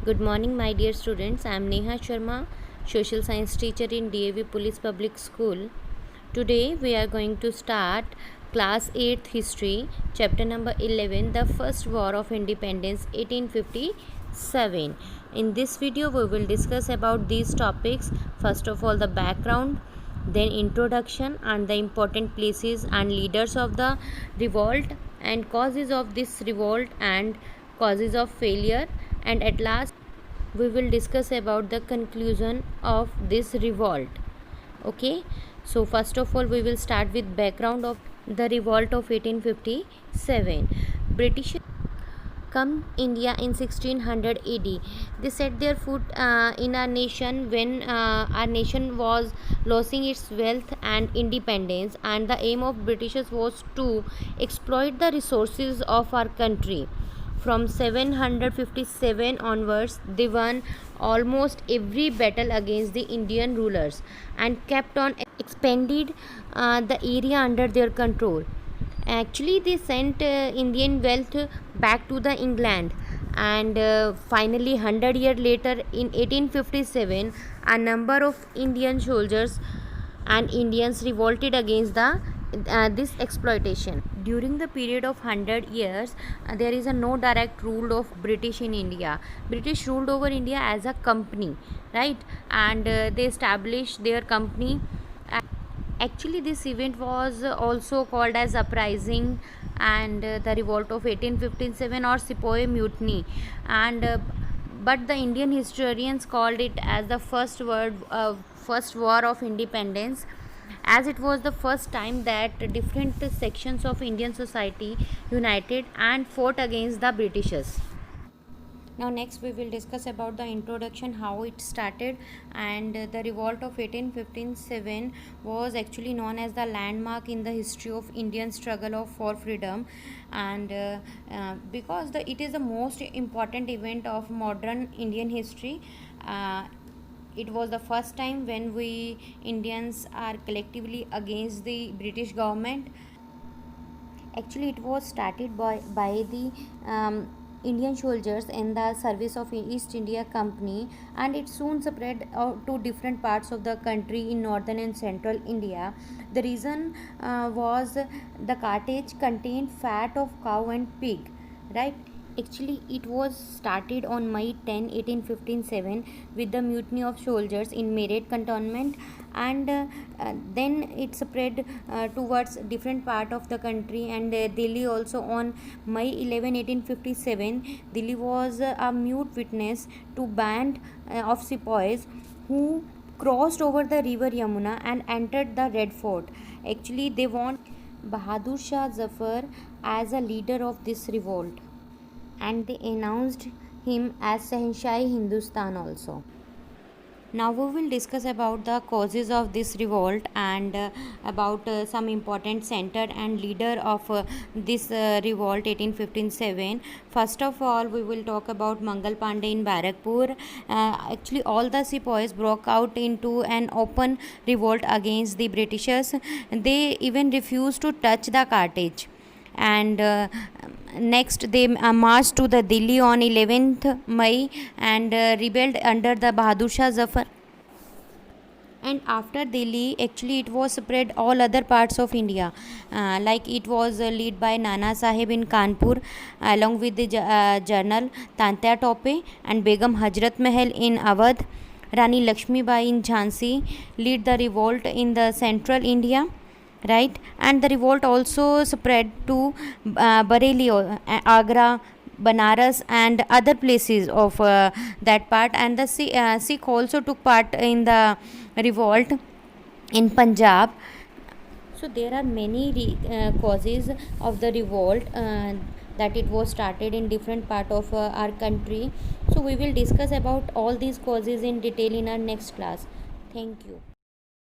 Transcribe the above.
Good morning, my dear students. I am Neha Sharma, social science teacher in DAV Police Public School. Today we are going to start class 8th history, chapter number 11, the First War of Independence 1857. In this video we will discuss about these topics. First of all, the background, then introduction and the important places and leaders of the revolt and causes of this revolt and causes of failure, and at last we will discuss about the conclusion of this revolt. Okay, so first of all we will start with background of the revolt of 1857. British come India in 1600 AD. They set their foot in our nation when our nation was losing its wealth and independence, and the aim of Britishers was to exploit the resources of our country. From 757 onwards, they won almost every battle against the Indian rulers and kept on expanded the area under their control. Actually, they sent Indian wealth back to the England, and finally, 100 years later, in 1857, a number of Indian soldiers and Indians revolted against the this exploitation. During the period of 100 years, there is a no direct rule of British in India. British ruled over India as a company, right? And they established their company. Actually, this event was also called as uprising and the revolt of 1857 or Sepoy mutiny, and but the Indian historians called it as the first war of independence, as it was the first time that different sections of Indian society united and fought against the Britishers. Now next we will discuss about the introduction, how it started. And the revolt of 1857 was actually known as the landmark in the history of Indian struggle for freedom, and because it is the most important event of modern Indian history. It was the first time when we Indians are collectively against the British government. Actually, it was started by the Indian soldiers in the service of East India Company, and it soon spread to different parts of the country in northern and central India. The reason was the cartage contained fat of cow and pig, right? Actually, it was started on May 10, 1857 with the mutiny of soldiers in Meerut cantonment, and then it spread towards different part of the country and Delhi also on May 11, 1857. Delhi was a mute witness to band of sepoys who crossed over the river Yamuna and entered the Red Fort. Actually, they want Bahadur Shah Zafar as a leader of this revolt, and they announced him as Sahanshai Hindustan also. Now we will discuss about the causes of this revolt and about some important center and leader of this revolt 1857. First of all, we will talk about Mangal Pandey in Barakpur. Actually, all the sepoys broke out into an open revolt against the Britishers. They even refused to touch the cartage, and next they marched to the Delhi on 11th May and rebelled under the Bahadur Shah Zafar. And after Delhi, actually it was spread all other parts of India, like it was led by Nana Sahib in Kanpur along with the General Tantia Tope and Begum Hazrat Mahal in Awadh. Rani Lakshmi Bai in Jhansi led the revolt in the central India, right? And the revolt also spread to Bareilly, Agra, Banaras and other places of that part, and the Sikh also took part in the revolt in Punjab. So there are many causes of the revolt that it was started in different part of our country. So we will discuss about all these causes in detail in our next class. Thank you.